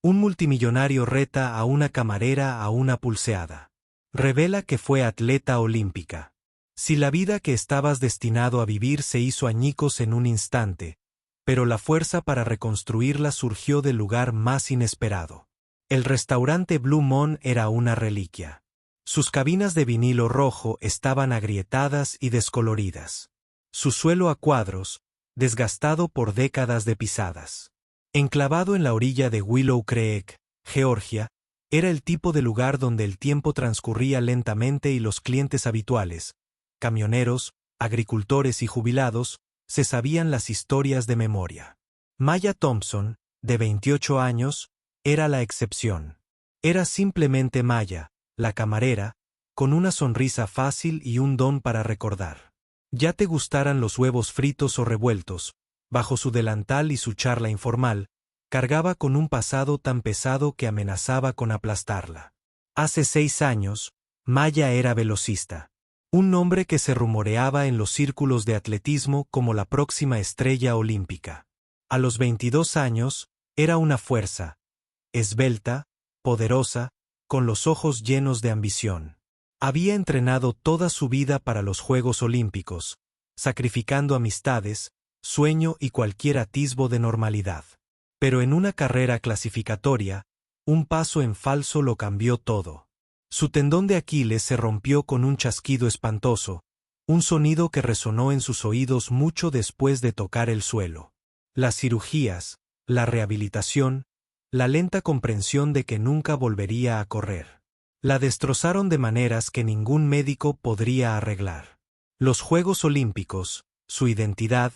Un multimillonario reta a una camarera a una pulseada. Revela que fue atleta olímpica. Si la vida que estabas destinado a vivir se hizo añicos en un instante, pero la fuerza para reconstruirla surgió del lugar más inesperado. El restaurante Blue Moon era una reliquia. Sus cabinas de vinilo rojo estaban agrietadas y descoloridas. Su suelo a cuadros, desgastado por décadas de pisadas. Enclavado en la orilla de Willow Creek, Georgia, era el tipo de lugar donde el tiempo transcurría lentamente y los clientes habituales, camioneros, agricultores y jubilados, se sabían las historias de memoria. Maya Thompson, de 28 años, era la excepción. Era simplemente Maya, la camarera, con una sonrisa fácil y un don para recordar. Ya te gustaran los huevos fritos o revueltos, bajo su delantal y su charla informal, cargaba con un pasado tan pesado que amenazaba con aplastarla. Hace 6 años, Maya era velocista. Un nombre que se rumoreaba en los círculos de atletismo como la próxima estrella olímpica. A los 22 años, era una fuerza, esbelta, poderosa, con los ojos llenos de ambición. Había entrenado toda su vida para los Juegos Olímpicos, sacrificando amistades, sueño y cualquier atisbo de normalidad. Pero en una carrera clasificatoria, un paso en falso lo cambió todo. Su tendón de Aquiles se rompió con un chasquido espantoso, un sonido que resonó en sus oídos mucho después de tocar el suelo. Las cirugías, la rehabilitación, la lenta comprensión de que nunca volvería a correr. La destrozaron de maneras que ningún médico podría arreglar. Los Juegos Olímpicos, su identidad,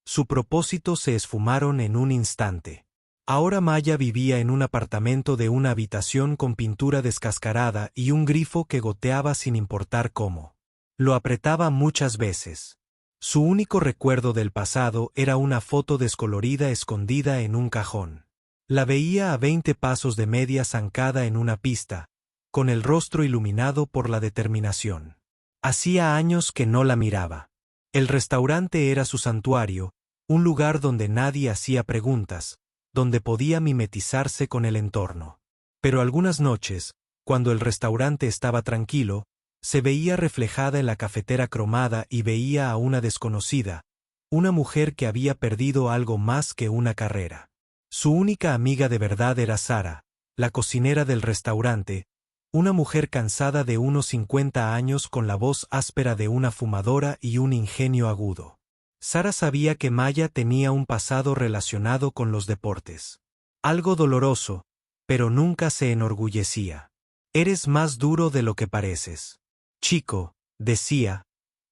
su propósito se esfumaron en un instante. Ahora Maya vivía en un apartamento de una habitación con pintura descascarada y un grifo que goteaba sin importar cómo. Lo apretaba muchas veces. Su único recuerdo del pasado era una foto descolorida escondida en un cajón. La veía a 20 pasos de media zancada en una pista, con el rostro iluminado por la determinación. Hacía años que no la miraba. El restaurante era su santuario, un lugar donde nadie hacía preguntas, donde podía mimetizarse con el entorno. Pero algunas noches, cuando el restaurante estaba tranquilo, se veía reflejada en la cafetera cromada y veía a una desconocida, una mujer que había perdido algo más que una carrera. Su única amiga de verdad era Sara, la cocinera del restaurante, una mujer cansada de unos 50 años con la voz áspera de una fumadora y un ingenio agudo. Sara sabía que Maya tenía un pasado relacionado con los deportes. Algo doloroso, pero nunca se enorgullecía. Eres más duro de lo que pareces. Chico, decía,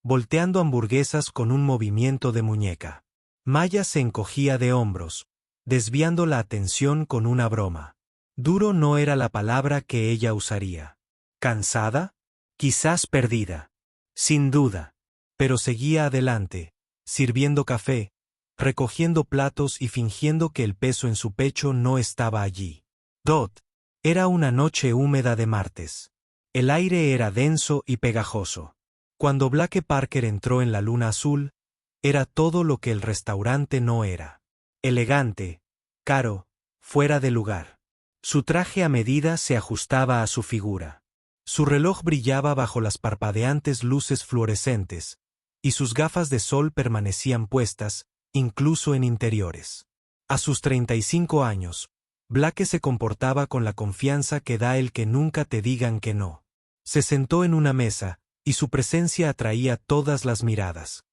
volteando hamburguesas con un movimiento de muñeca. Maya se encogía de hombros, desviando la atención con una broma. Duro no era la palabra que ella usaría. ¿Cansada? Quizás perdida. Sin duda. Pero seguía adelante, sirviendo café, recogiendo platos y fingiendo que el peso en su pecho no estaba allí. Era una noche húmeda de martes. El aire era denso y pegajoso. Cuando Blake Parker entró en la luna azul, era todo lo que el restaurante no era. Elegante, caro, fuera de lugar. Su traje a medida se ajustaba a su figura. Su reloj brillaba bajo las parpadeantes luces fluorescentes, y sus gafas de sol permanecían puestas, incluso en interiores. A sus 35 años, Blake se comportaba con la confianza que da el que nunca te digan que no. Se sentó en una mesa, y su presencia atraía todas las miradas.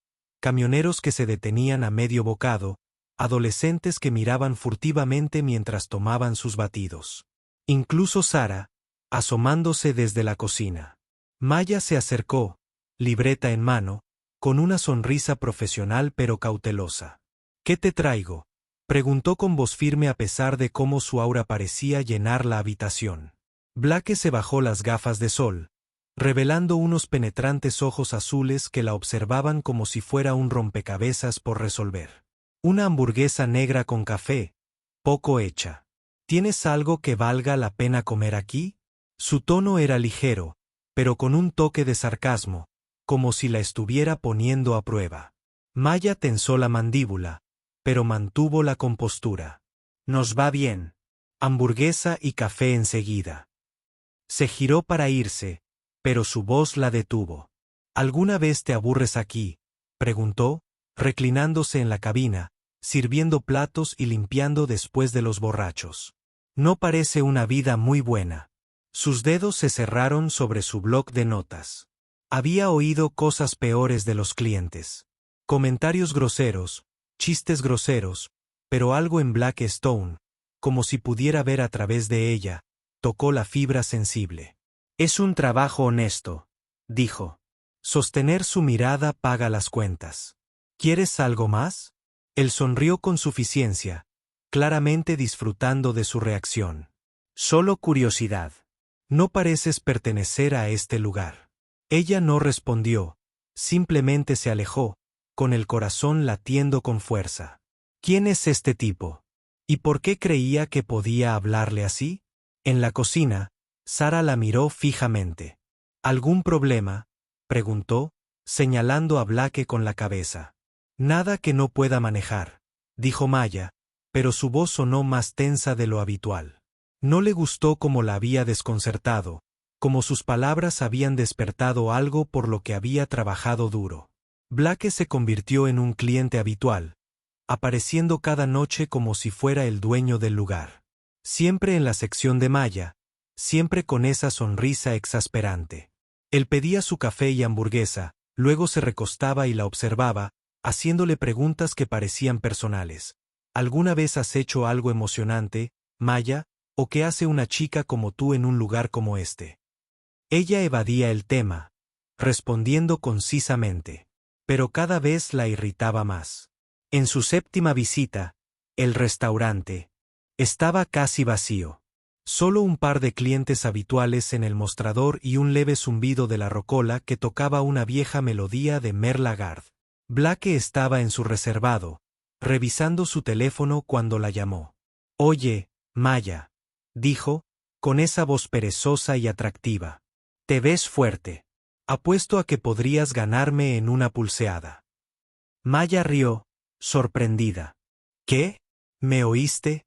Camioneros que se detenían a medio bocado, adolescentes que miraban furtivamente mientras tomaban sus batidos. Incluso Sara, asomándose desde la cocina. Maya se acercó, libreta en mano, con una sonrisa profesional pero cautelosa. ¿Qué te traigo?, preguntó con voz firme a pesar de cómo su aura parecía llenar la habitación. Blake se bajó las gafas de sol, revelando unos penetrantes ojos azules que la observaban como si fuera un rompecabezas por resolver. Una hamburguesa negra con café, poco hecha. ¿Tienes algo que valga la pena comer aquí? Su tono era ligero, pero con un toque de sarcasmo, como si la estuviera poniendo a prueba. Maya tensó la mandíbula, pero mantuvo la compostura. Nos va bien. Hamburguesa y café enseguida. Se giró para irse, pero su voz la detuvo. ¿Alguna vez te aburres aquí?, preguntó, reclinándose en la cabina, sirviendo platos y limpiando después de los borrachos. No parece una vida muy buena. Sus dedos se cerraron sobre su bloc de notas. Había oído cosas peores de los clientes. Comentarios groseros, chistes groseros, pero algo en Blackstone, como si pudiera ver a través de ella, tocó la fibra sensible. Es un trabajo honesto, dijo. Sostener su mirada paga las cuentas. ¿Quieres algo más? Él sonrió con suficiencia, claramente disfrutando de su reacción. Solo curiosidad. No pareces pertenecer a este lugar. Ella no respondió, simplemente se alejó, con el corazón latiendo con fuerza. ¿Quién es este tipo? ¿Y por qué creía que podía hablarle así? En la cocina, Sara la miró fijamente. ¿Algún problema?, preguntó, señalando a Blake con la cabeza. Nada que no pueda manejar, dijo Maya, pero su voz sonó más tensa de lo habitual. No le gustó cómo la había desconcertado, como sus palabras habían despertado algo por lo que había trabajado duro. Blake se convirtió en un cliente habitual, apareciendo cada noche como si fuera el dueño del lugar. Siempre en la sección de Maya, siempre con esa sonrisa exasperante. Él pedía su café y hamburguesa, luego se recostaba y la observaba, haciéndole preguntas que parecían personales. ¿Alguna vez has hecho algo emocionante, Maya, o qué hace una chica como tú en un lugar como este? Ella evadía el tema, respondiendo concisamente, pero cada vez la irritaba más. En su séptima visita, el restaurante estaba casi vacío. Solo un par de clientes habituales en el mostrador y un leve zumbido de la rocola que tocaba una vieja melodía de Merle Lagarde. Blake estaba en su reservado, revisando su teléfono cuando la llamó. Oye, Maya, dijo, con esa voz perezosa y atractiva. Te ves fuerte. Apuesto a que podrías ganarme en una pulseada. Maya rió, sorprendida. ¿Qué? ¿Me oíste?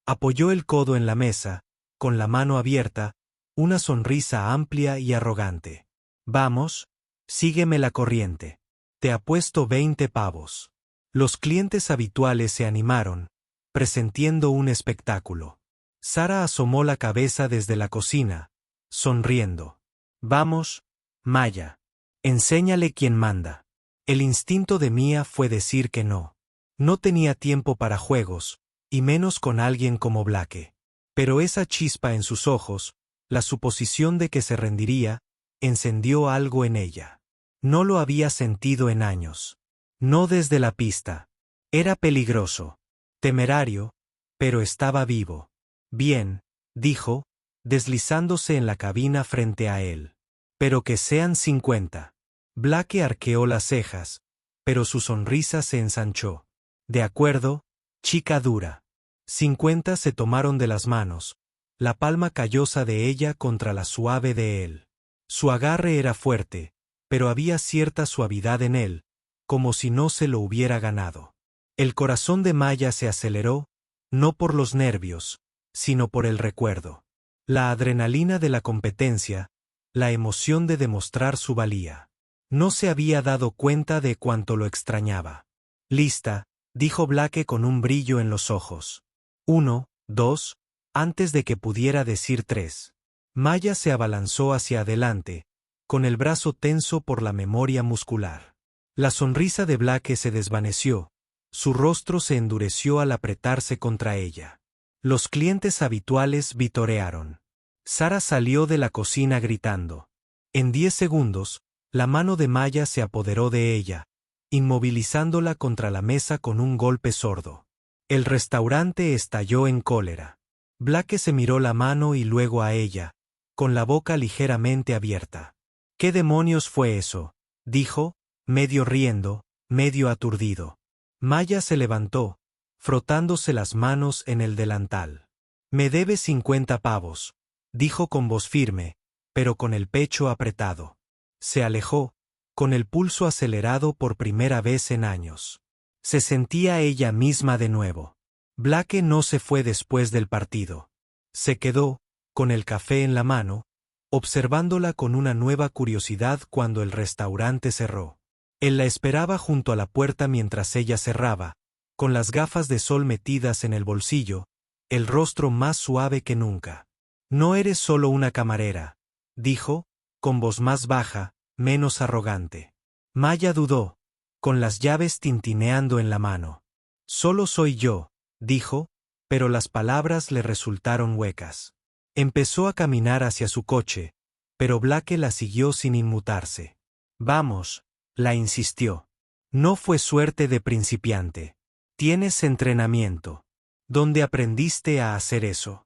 Apoyó el codo en la mesa, con la mano abierta, una sonrisa amplia y arrogante. Vamos, sígueme la corriente. Te apuesto 20 pavos. Los clientes habituales se animaron, presintiendo un espectáculo. Sara asomó la cabeza desde la cocina, sonriendo. Vamos, Maya. Enséñale quién manda. El instinto de Mía fue decir que no. No tenía tiempo para juegos, y menos con alguien como Blake. Pero esa chispa en sus ojos, la suposición de que se rendiría, encendió algo en ella. No lo había sentido en años. No desde la pista. Era peligroso, temerario, pero estaba vivo. Bien, dijo, deslizándose en la cabina frente a él. Pero que sean 50. Blake arqueó las cejas, pero su sonrisa se ensanchó. De acuerdo, chica dura. 50 se tomaron de las manos, la palma callosa de ella contra la suave de él. Su agarre era fuerte, pero había cierta suavidad en él, como si no se lo hubiera ganado. El corazón de Maya se aceleró, no por los nervios, sino por el recuerdo. La adrenalina de la competencia, la emoción de demostrar su valía. No se había dado cuenta de cuánto lo extrañaba. Lista, dijo Blake con un brillo en los ojos. 1, 2, antes de que pudiera decir 3. Maya se abalanzó hacia adelante, con el brazo tenso por la memoria muscular. La sonrisa de Blake se desvaneció, su rostro se endureció al apretarse contra ella. Los clientes habituales vitorearon. Sara salió de la cocina gritando. En 10 segundos, la mano de Maya se apoderó de ella, inmovilizándola contra la mesa con un golpe sordo. El restaurante estalló en cólera. Blake se miró la mano y luego a ella, con la boca ligeramente abierta. ¿Qué demonios fue eso?, dijo, medio riendo, medio aturdido. Maya se levantó, frotándose las manos en el delantal. Me debes 50 pavos, dijo con voz firme, pero con el pecho apretado. Se alejó, con el pulso acelerado por primera vez en años. Se sentía ella misma de nuevo. Blake no se fue después del partido. Se quedó, con el café en la mano, observándola con una nueva curiosidad cuando el restaurante cerró. Él la esperaba junto a la puerta mientras ella cerraba, con las gafas de sol metidas en el bolsillo, el rostro más suave que nunca. «No eres solo una camarera», dijo, con voz más baja, menos arrogante. Maya dudó, con las llaves tintineando en la mano. «Solo soy yo», dijo, pero las palabras le resultaron huecas. Empezó a caminar hacia su coche, pero Blake la siguió sin inmutarse. «Vamos», la insistió. «No fue suerte de principiante. Tienes entrenamiento. ¿Dónde aprendiste a hacer eso?»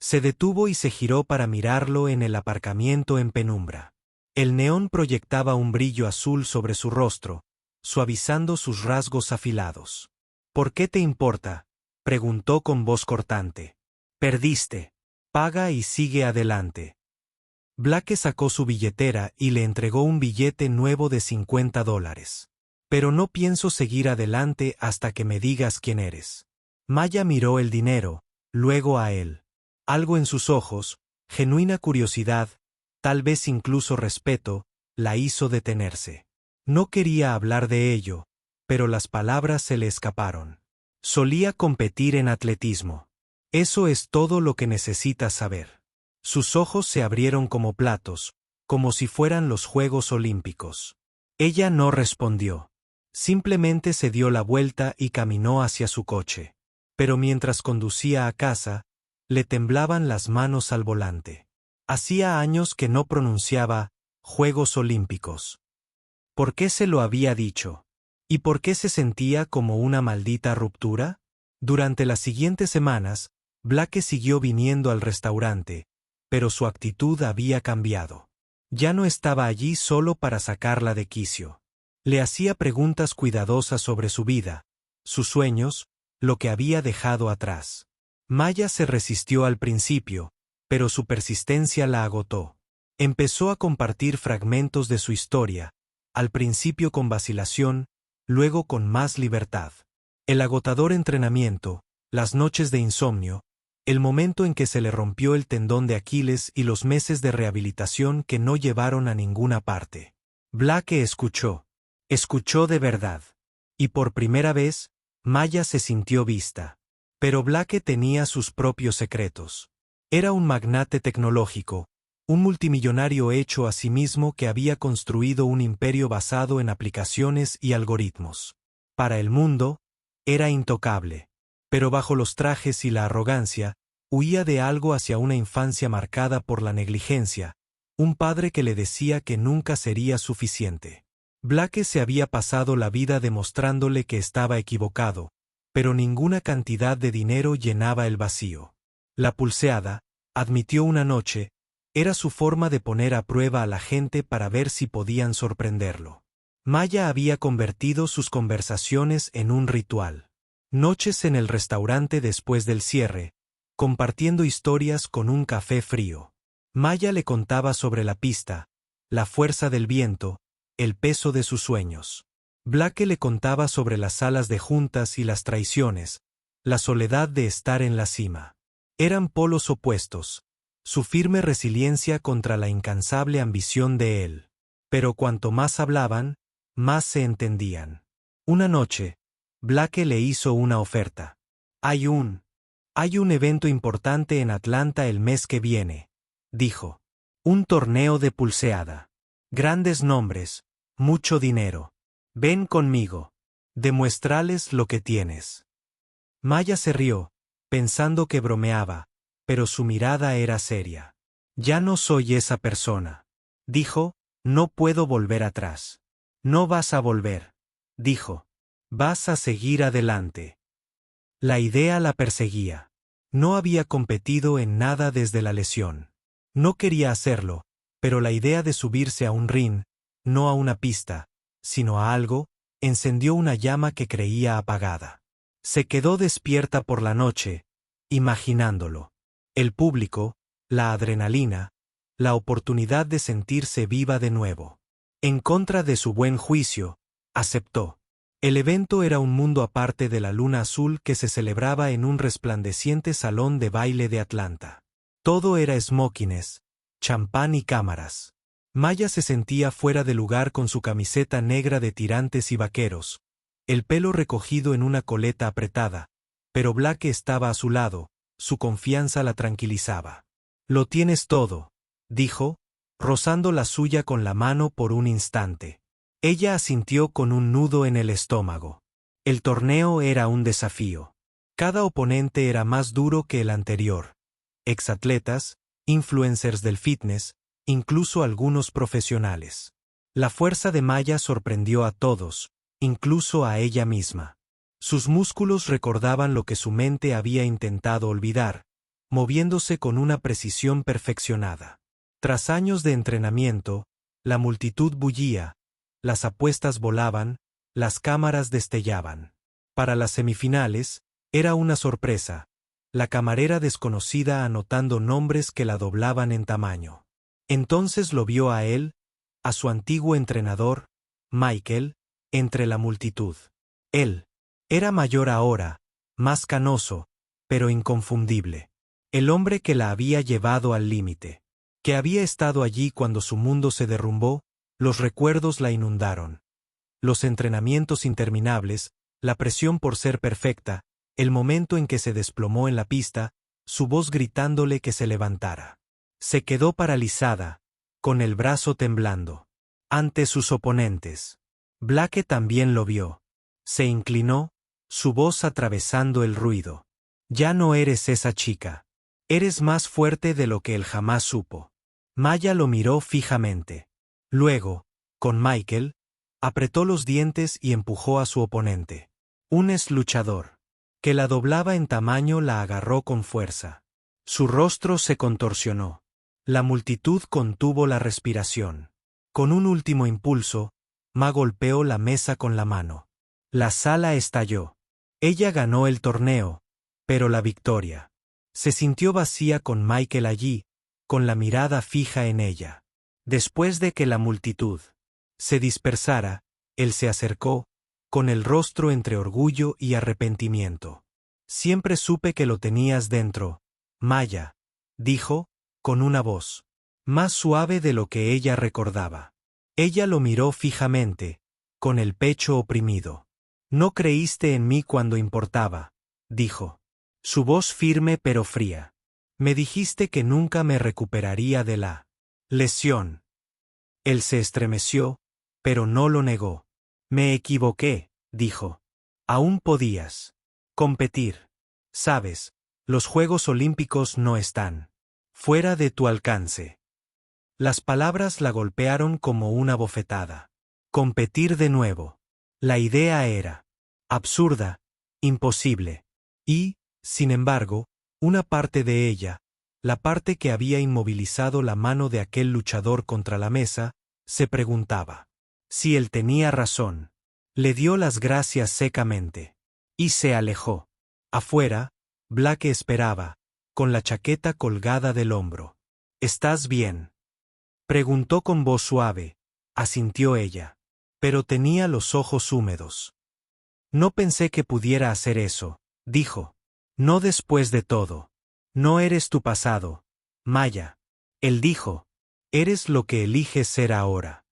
Se detuvo y se giró para mirarlo en el aparcamiento en penumbra. El neón proyectaba un brillo azul sobre su rostro, suavizando sus rasgos afilados. «¿Por qué te importa?», preguntó con voz cortante. «Perdiste. Paga y sigue adelante». Blake sacó su billetera y le entregó un billete nuevo de $50. «Pero no pienso seguir adelante hasta que me digas quién eres». Maya miró el dinero, luego a él. Algo en sus ojos, genuina curiosidad, tal vez incluso respeto, la hizo detenerse. No quería hablar de ello, pero las palabras se le escaparon. «Solía competir en atletismo. Eso es todo lo que necesitas saber». Sus ojos se abrieron como platos, como si fueran los Juegos Olímpicos. Ella no respondió. Simplemente se dio la vuelta y caminó hacia su coche. Pero mientras conducía a casa, le temblaban las manos al volante. Hacía años que no pronunciaba Juegos Olímpicos. ¿Por qué se lo había dicho? ¿Y por qué se sentía como una maldita ruptura? Durante las siguientes semanas, Blake siguió viniendo al restaurante, pero su actitud había cambiado. Ya no estaba allí solo para sacarla de quicio. Le hacía preguntas cuidadosas sobre su vida, sus sueños, lo que había dejado atrás. Maya se resistió al principio, pero su persistencia la agotó. Empezó a compartir fragmentos de su historia, al principio con vacilación, luego con más libertad. El agotador entrenamiento, las noches de insomnio, el momento en que se le rompió el tendón de Aquiles y los meses de rehabilitación que no llevaron a ninguna parte. Blake escuchó. Escuchó de verdad. Y por primera vez, Maya se sintió vista. Pero Blake tenía sus propios secretos. Era un magnate tecnológico, un multimillonario hecho a sí mismo que había construido un imperio basado en aplicaciones y algoritmos. Para el mundo, era intocable. Pero bajo los trajes y la arrogancia, huía de algo hacia una infancia marcada por la negligencia, un padre que le decía que nunca sería suficiente. Blake se había pasado la vida demostrándole que estaba equivocado, pero ninguna cantidad de dinero llenaba el vacío. La pulseada, admitió una noche, era su forma de poner a prueba a la gente para ver si podían sorprenderlo. Maya había convertido sus conversaciones en un ritual. Noches en el restaurante después del cierre, compartiendo historias con un café frío. Maya le contaba sobre la pista, la fuerza del viento, el peso de sus sueños. Blake le contaba sobre las salas de juntas y las traiciones, la soledad de estar en la cima. Eran polos opuestos, su firme resiliencia contra la incansable ambición de él. Pero cuanto más hablaban, más se entendían. Una noche, Blake le hizo una oferta. Hay un evento importante en Atlanta el mes que viene, dijo. Un torneo de pulseada. Grandes nombres, mucho dinero. Ven conmigo. Demuéstrales lo que tienes». Maya se rió, pensando que bromeaba, pero su mirada era seria. «Ya no soy esa persona», dijo, «no puedo volver atrás». «No vas a volver», dijo. «Vas a seguir adelante». La idea la perseguía. No había competido en nada desde la lesión. No quería hacerlo, pero la idea de subirse a un ring, no a una pista, sino a algo, encendió una llama que creía apagada. Se quedó despierta por la noche, imaginándolo. El público, la adrenalina, la oportunidad de sentirse viva de nuevo. En contra de su buen juicio, aceptó. El evento era un mundo aparte de la luna azul que se celebraba en un resplandeciente salón de baile de Atlanta. Todo era smokines, champán y cámaras. Maya se sentía fuera de lugar con su camiseta negra de tirantes y vaqueros, el pelo recogido en una coleta apretada, pero Blake estaba a su lado, su confianza la tranquilizaba. «Lo tienes todo», dijo, rozando la suya con la mano por un instante. Ella asintió con un nudo en el estómago. El torneo era un desafío. Cada oponente era más duro que el anterior. Exatletas, influencers del fitness, incluso algunos profesionales. La fuerza de Maya sorprendió a todos, incluso a ella misma. Sus músculos recordaban lo que su mente había intentado olvidar, moviéndose con una precisión perfeccionada. Tras años de entrenamiento, la multitud bullía, las apuestas volaban, las cámaras destellaban. Para las semifinales, era una sorpresa, la camarera desconocida anotando nombres que la doblaban en tamaño. Entonces lo vio a él, a su antiguo entrenador, Michael, entre la multitud. Él era mayor ahora, más canoso, pero inconfundible. El hombre que la había llevado al límite. Que había estado allí cuando su mundo se derrumbó, los recuerdos la inundaron. Los entrenamientos interminables, la presión por ser perfecta, el momento en que se desplomó en la pista, su voz gritándole que se levantara. Se quedó paralizada, con el brazo temblando. Ante sus oponentes. Blake también lo vio. Se inclinó, su voz atravesando el ruido. «Ya no eres esa chica. Eres más fuerte de lo que él jamás supo». Maya lo miró fijamente. Luego, con Michael, apretó los dientes y empujó a su oponente. Un luchador que la doblaba en tamaño la agarró con fuerza. Su rostro se contorsionó. La multitud contuvo la respiración. Con un último impulso, Ma golpeó la mesa con la mano. La sala estalló. Ella ganó el torneo, pero la victoria. Se sintió vacía con Michael allí, con la mirada fija en ella. Después de que la multitud se dispersara, él se acercó, con el rostro entre orgullo y arrepentimiento. «Siempre supe que lo tenías dentro, Maya», dijo, con una voz más suave de lo que ella recordaba. Ella lo miró fijamente, con el pecho oprimido. «No creíste en mí cuando importaba», dijo. Su voz firme pero fría. «Me dijiste que nunca me recuperaría de la lesión». Él se estremeció, pero no lo negó. «Me equivoqué», dijo. «Aún podías competir. Sabes, los Juegos Olímpicos no están fuera de tu alcance». Las palabras la golpearon como una bofetada. Competir de nuevo. La idea era absurda, imposible. Y, sin embargo, una parte de ella, la parte que había inmovilizado la mano de aquel luchador contra la mesa, se preguntaba si él tenía razón. Le dio las gracias secamente. Y se alejó. Afuera, Blake esperaba, con la chaqueta colgada del hombro. «¿Estás bien?», preguntó con voz suave. Asintió ella. Pero tenía los ojos húmedos. «No pensé que pudiera hacer eso», dijo. «No después de todo. No eres tu pasado, Maya». Él dijo. «Eres lo que eliges ser ahora».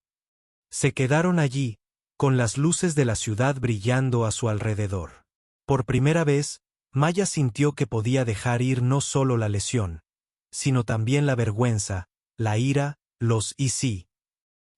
Se quedaron allí, con las luces de la ciudad brillando a su alrededor. Por primera vez, Maya sintió que podía dejar ir no solo la lesión, sino también la vergüenza, la ira, los «y sí».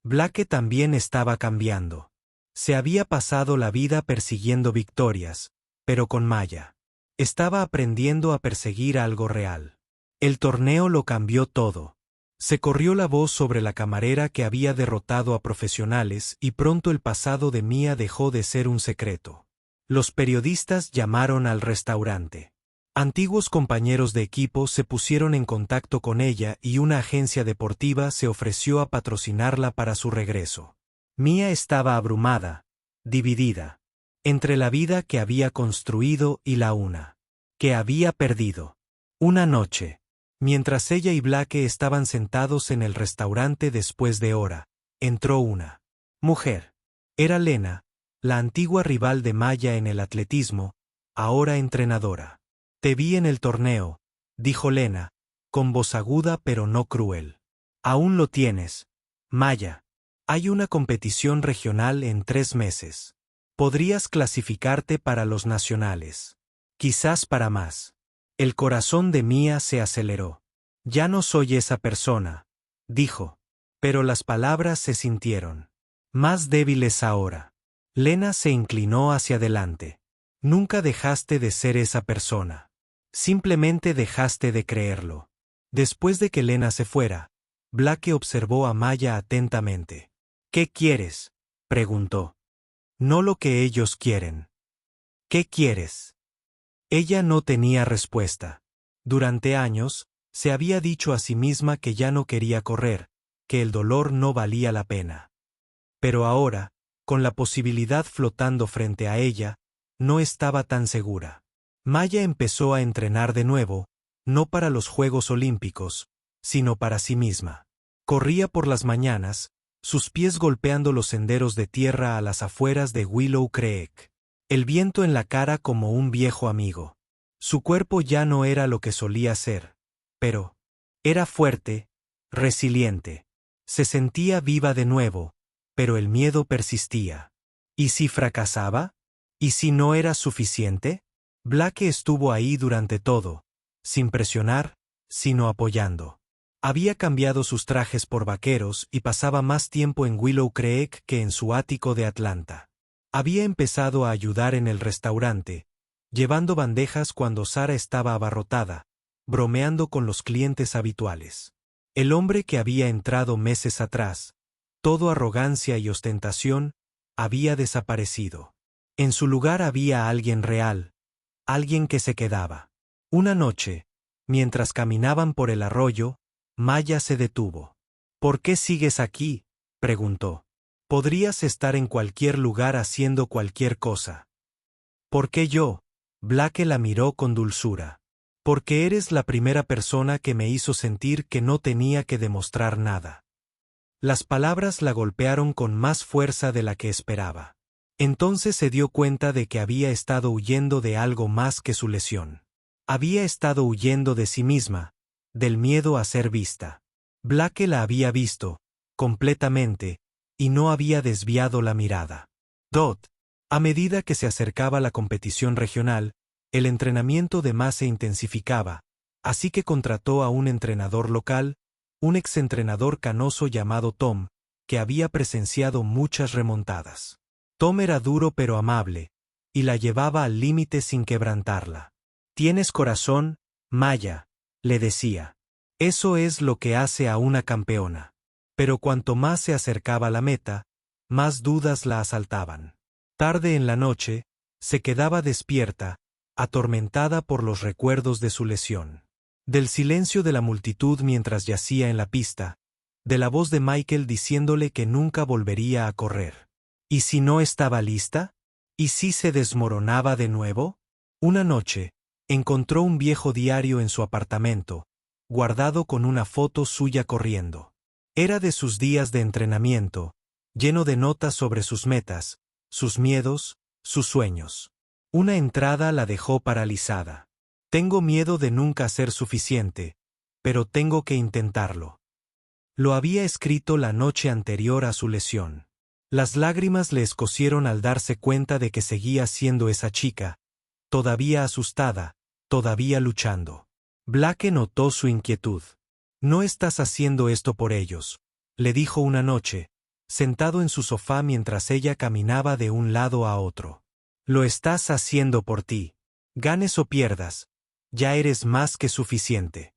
Blake también estaba cambiando. Se había pasado la vida persiguiendo victorias, pero con Maya. Estaba aprendiendo a perseguir algo real. El torneo lo cambió todo. Se corrió la voz sobre la camarera que había derrotado a profesionales y pronto el pasado de Mia dejó de ser un secreto. Los periodistas llamaron al restaurante. Antiguos compañeros de equipo se pusieron en contacto con ella y una agencia deportiva se ofreció a patrocinarla para su regreso. Mia estaba abrumada, dividida, entre la vida que había construido y la una que había perdido. Una noche, mientras ella y Blake estaban sentados en el restaurante después de hora, entró una mujer. Era Lena, la antigua rival de Maya en el atletismo, ahora entrenadora. Te vi en el torneo, dijo Lena, con voz aguda pero no cruel. Aún lo tienes, Maya. Hay una competición regional en 3 meses. Podrías clasificarte para los nacionales. Quizás para más. El corazón de Mia se aceleró. Ya no soy esa persona, dijo. Pero las palabras se sintieron más débiles ahora. Lena se inclinó hacia adelante. Nunca dejaste de ser esa persona. Simplemente dejaste de creerlo. Después de que Lena se fuera, Blake observó a Maya atentamente. ¿Qué quieres?, preguntó. No lo que ellos quieren. ¿Qué quieres? Ella no tenía respuesta. Durante años, se había dicho a sí misma que ya no quería correr, que el dolor no valía la pena. Pero ahora, con la posibilidad flotando frente a ella, no estaba tan segura. Maya empezó a entrenar de nuevo, no para los Juegos Olímpicos, sino para sí misma. Corría por las mañanas, sus pies golpeando los senderos de tierra a las afueras de Willow Creek. El viento en la cara como un viejo amigo. Su cuerpo ya no era lo que solía ser, pero era fuerte, resiliente. Se sentía viva de nuevo, pero el miedo persistía. ¿Y si fracasaba? ¿Y si no era suficiente? Blake estuvo ahí durante todo, sin presionar, sino apoyando. Había cambiado sus trajes por vaqueros y pasaba más tiempo en Willow Creek que en su ático de Atlanta. Había empezado a ayudar en el restaurante, llevando bandejas cuando Sara estaba abarrotada, bromeando con los clientes habituales. El hombre que había entrado meses atrás, todo arrogancia y ostentación, había desaparecido. En su lugar había alguien real, alguien que se quedaba. Una noche, mientras caminaban por el arroyo, Maya se detuvo. ¿Por qué sigues aquí?, preguntó. Podrías estar en cualquier lugar haciendo cualquier cosa. ¿Por qué yo? Blake la miró con dulzura. Porque eres la primera persona que me hizo sentir que no tenía que demostrar nada. Las palabras la golpearon con más fuerza de la que esperaba. Entonces se dio cuenta de que había estado huyendo de algo más que su lesión. Había estado huyendo de sí misma, del miedo a ser vista. Blake la había visto, completamente, y no había desviado la mirada. A medida que se acercaba la competición regional, el entrenamiento de más se intensificaba, así que contrató a un entrenador local, un exentrenador canoso llamado Tom, que había presenciado muchas remontadas. Tom era duro pero amable, y la llevaba al límite sin quebrantarla. «Tienes corazón, Maya», le decía. «Eso es lo que hace a una campeona». Pero cuanto más se acercaba a la meta, más dudas la asaltaban. Tarde en la noche, se quedaba despierta, atormentada por los recuerdos de su lesión. Del silencio de la multitud mientras yacía en la pista, de la voz de Michael diciéndole que nunca volvería a correr. ¿Y si no estaba lista? ¿Y si se desmoronaba de nuevo? Una noche, encontró un viejo diario en su apartamento, guardado con una foto suya corriendo. Era de sus días de entrenamiento, lleno de notas sobre sus metas, sus miedos, sus sueños. Una entrada la dejó paralizada. Tengo miedo de nunca ser suficiente, pero tengo que intentarlo. Lo había escrito la noche anterior a su lesión. Las lágrimas le escocieron al darse cuenta de que seguía siendo esa chica, todavía asustada, todavía luchando. Blake notó su inquietud. «No estás haciendo esto por ellos», le dijo una noche, sentado en su sofá mientras ella caminaba de un lado a otro. «Lo estás haciendo por ti. Ganes o pierdas, ya eres más que suficiente».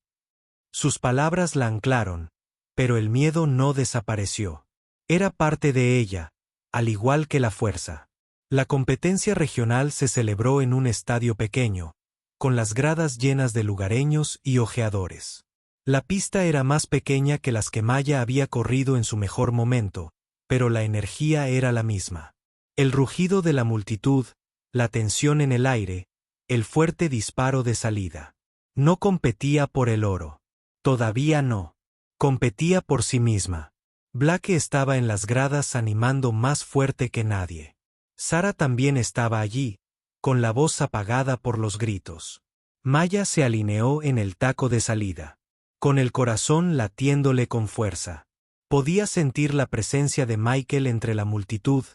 Sus palabras la anclaron, pero el miedo no desapareció. Era parte de ella, al igual que la fuerza. La competencia regional se celebró en un estadio pequeño, con las gradas llenas de lugareños y ojeadores. La pista era más pequeña que las que Maya había corrido en su mejor momento, pero la energía era la misma. El rugido de la multitud, la tensión en el aire, el fuerte disparo de salida. No competía por el oro. Todavía no. Competía por sí misma. Blake estaba en las gradas animando más fuerte que nadie. Sara también estaba allí, con la voz apagada por los gritos. Maya se alineó en el taco de salida, con el corazón latiéndole con fuerza. Podía sentir la presencia de Michael entre la multitud,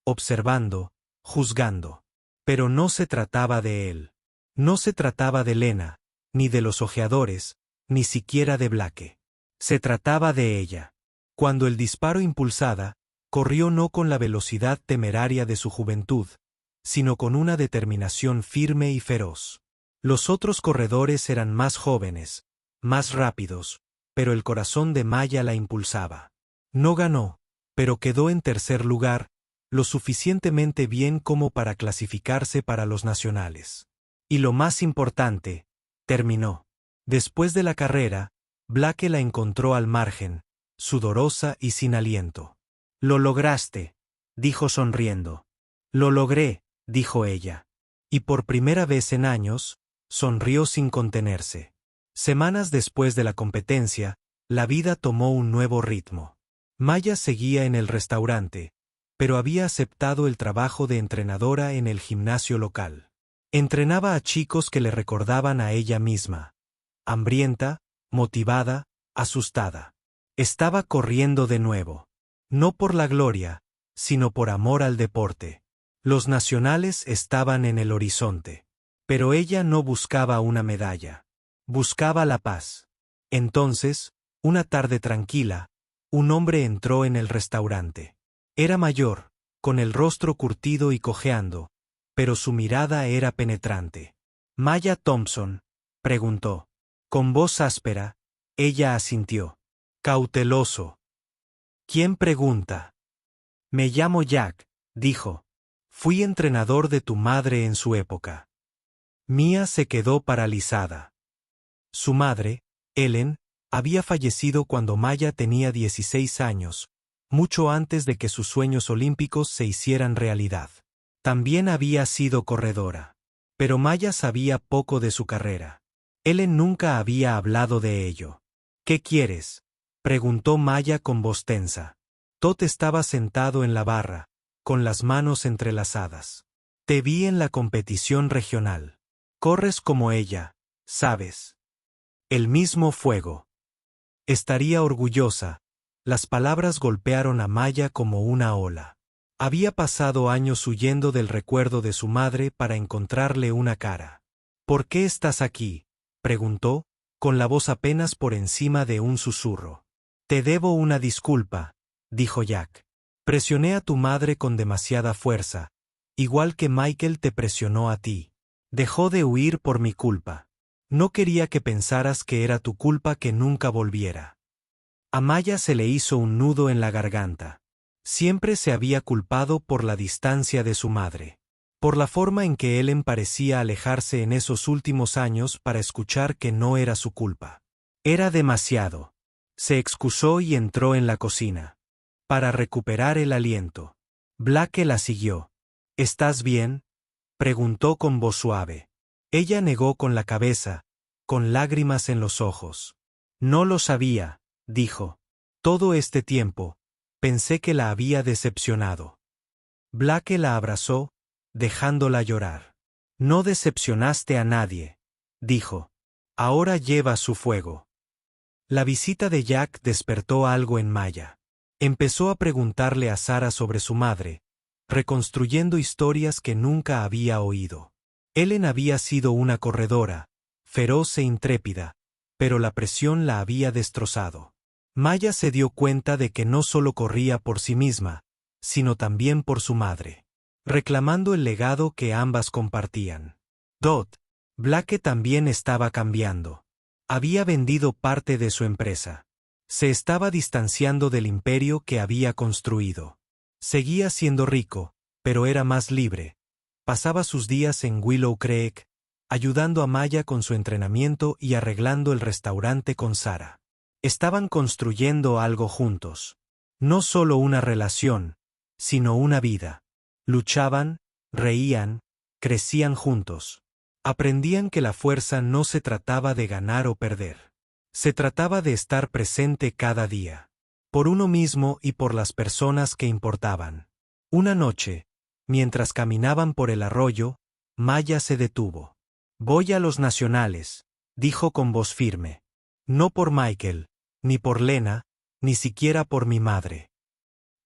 observando, juzgando. Pero no se trataba de él. No se trataba de Lena, ni de los ojeadores, ni siquiera de Blake. Se trataba de ella. Cuando el disparo impulsada, corrió no con la velocidad temeraria de su juventud, sino con una determinación firme y feroz. Los otros corredores eran más jóvenes, más rápidos, pero el corazón de Maya la impulsaba. No ganó, pero quedó en tercer lugar, lo suficientemente bien como para clasificarse para los nacionales. Y lo más importante, terminó. Después de la carrera, Blake la encontró al margen, sudorosa y sin aliento. «Lo lograste», dijo sonriendo. «Lo logré», dijo ella. Y por primera vez en años, sonrió sin contenerse. Semanas después de la competencia, la vida tomó un nuevo ritmo. Maya seguía en el restaurante, pero había aceptado el trabajo de entrenadora en el gimnasio local. Entrenaba a chicos que le recordaban a ella misma. Hambrienta, motivada, asustada. Estaba corriendo de nuevo. No por la gloria, sino por amor al deporte. Los nacionales estaban en el horizonte. Pero ella no buscaba una medalla. Buscaba la paz. Entonces, una tarde tranquila, un hombre entró en el restaurante. Era mayor, con el rostro curtido y cojeando, pero su mirada era penetrante. «¿Maya Thompson?», preguntó. Con voz áspera, ella asintió. Cauteloso. «¿Quién pregunta?» «Me llamo Jack», dijo. «Fui entrenador de tu madre en su época». Mia se quedó paralizada. Su madre, Ellen, había fallecido cuando Maya tenía 16 años, mucho antes de que sus sueños olímpicos se hicieran realidad. También había sido corredora. Pero Maya sabía poco de su carrera. Ellen nunca había hablado de ello. «¿Qué quieres?», preguntó Maya con voz tensa. Todd estaba sentado en la barra, con las manos entrelazadas. «Te vi en la competición regional. Corres como ella, ¿sabes? El mismo fuego». Estaría orgullosa. Las palabras golpearon a Maya como una ola. Había pasado años huyendo del recuerdo de su madre para encontrarle una cara. «¿Por qué estás aquí?», preguntó, con la voz apenas por encima de un susurro. «Te debo una disculpa», dijo Jack. «Presioné a tu madre con demasiada fuerza, igual que Michael te presionó a ti. Dejó de huir por mi culpa. No quería que pensaras que era tu culpa que nunca volviera». A Maya se le hizo un nudo en la garganta. Siempre se había culpado por la distancia de su madre. Por la forma en que Ellen parecía alejarse en esos últimos años para escuchar que no era su culpa. Era demasiado. Se excusó y entró en la cocina. Para recuperar el aliento. Blake la siguió. «¿Estás bien?», preguntó con voz suave. Ella negó con la cabeza, con lágrimas en los ojos. «No lo sabía», dijo. «Todo este tiempo, pensé que la había decepcionado». Blake la abrazó, dejándola llorar. «No decepcionaste a nadie», dijo. «Ahora lleva su fuego». La visita de Jack despertó algo en Maya. Empezó a preguntarle a Sara sobre su madre, reconstruyendo historias que nunca había oído. Ellen había sido una corredora, feroz e intrépida, pero la presión la había destrozado. Maya se dio cuenta de que no solo corría por sí misma, sino también por su madre, reclamando el legado que ambas compartían. Blake también estaba cambiando. Había vendido parte de su empresa. Se estaba distanciando del imperio que había construido. Seguía siendo rico, pero era más libre. Pasaba sus días en Willow Creek, ayudando a Maya con su entrenamiento y arreglando el restaurante con Sara. Estaban construyendo algo juntos. No solo una relación, sino una vida. Luchaban, reían, crecían juntos. Aprendían que la fuerza no se trataba de ganar o perder. Se trataba de estar presente cada día. Por uno mismo y por las personas que importaban. Una noche, Mientras caminaban por el arroyo, Maya se detuvo. «Voy a los nacionales», dijo con voz firme. «No por Michael, ni por Lena, ni siquiera por mi madre.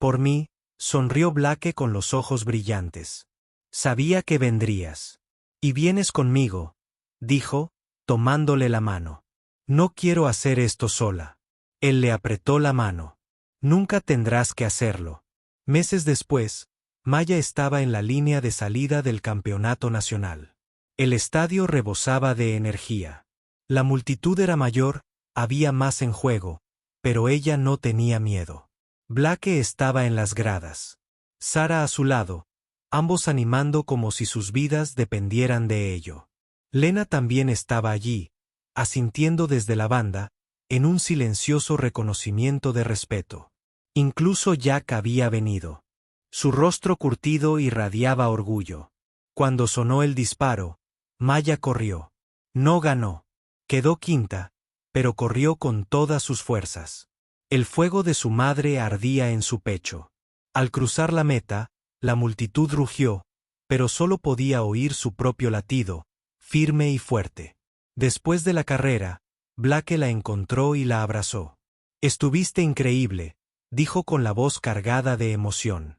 Por mí», sonrió Blake con los ojos brillantes. «Sabía que vendrías. Y vienes conmigo», dijo, tomándole la mano. «No quiero hacer esto sola». Él le apretó la mano. «Nunca tendrás que hacerlo». Meses después, Maya estaba en la línea de salida del campeonato nacional. El estadio rebosaba de energía. La multitud era mayor, había más en juego, pero ella no tenía miedo. Blake estaba en las gradas. Sara a su lado, ambos animando como si sus vidas dependieran de ello. Lena también estaba allí, asintiendo desde la banda, en un silencioso reconocimiento de respeto. Incluso Jack había venido. Su rostro curtido irradiaba orgullo. Cuando sonó el disparo, Maya corrió. No ganó. Quedó quinta, pero corrió con todas sus fuerzas. El fuego de su madre ardía en su pecho. Al cruzar la meta, la multitud rugió, pero solo podía oír su propio latido, firme y fuerte. Después de la carrera, Blake la encontró y la abrazó. «Estuviste increíble», dijo con la voz cargada de emoción.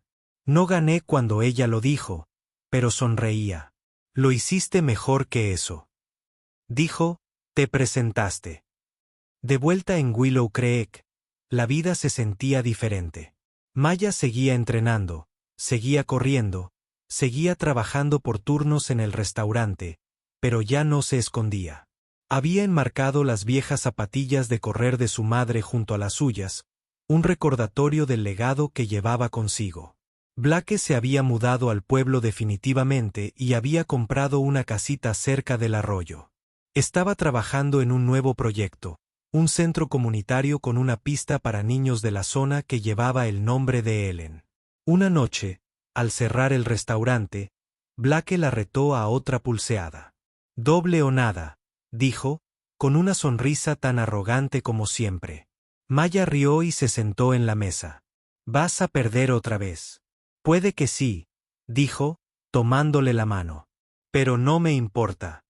No gané cuando ella lo dijo, pero sonreía. «Lo hiciste mejor que eso», dijo, «te presentaste». De vuelta en Willow Creek, la vida se sentía diferente. Maya seguía entrenando, seguía corriendo, seguía trabajando por turnos en el restaurante, pero ya no se escondía. Había enmarcado las viejas zapatillas de correr de su madre junto a las suyas, un recordatorio del legado que llevaba consigo. Blake se había mudado al pueblo definitivamente y había comprado una casita cerca del arroyo. Estaba trabajando en un nuevo proyecto, un centro comunitario con una pista para niños de la zona que llevaba el nombre de Ellen. Una noche, al cerrar el restaurante, Blake la retó a otra pulseada. «Doble o nada», dijo, con una sonrisa tan arrogante como siempre. Maya rió y se sentó en la mesa. «¿Vas a perder otra vez?» «Puede que sí», dijo, tomándole la mano. «Pero no me importa».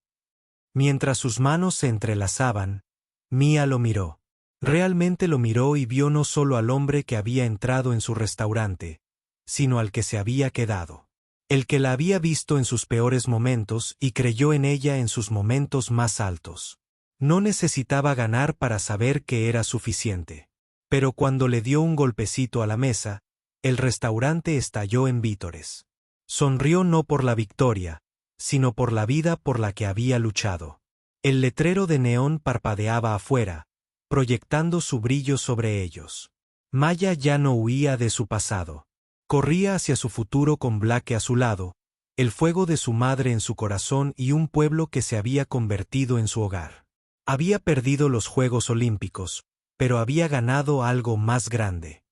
Mientras sus manos se entrelazaban, Mia lo miró. Realmente lo miró y vio no solo al hombre que había entrado en su restaurante, sino al que se había quedado. El que la había visto en sus peores momentos y creyó en ella en sus momentos más altos. No necesitaba ganar para saber que era suficiente. Pero cuando le dio un golpecito a la mesa, el restaurante estalló en vítores. Sonrió no por la victoria, sino por la vida por la que había luchado. El letrero de neón parpadeaba afuera, proyectando su brillo sobre ellos. Maya ya no huía de su pasado. Corría hacia su futuro con Blake a su lado, el fuego de su madre en su corazón y un pueblo que se había convertido en su hogar. Había perdido los Juegos Olímpicos, pero había ganado algo más grande.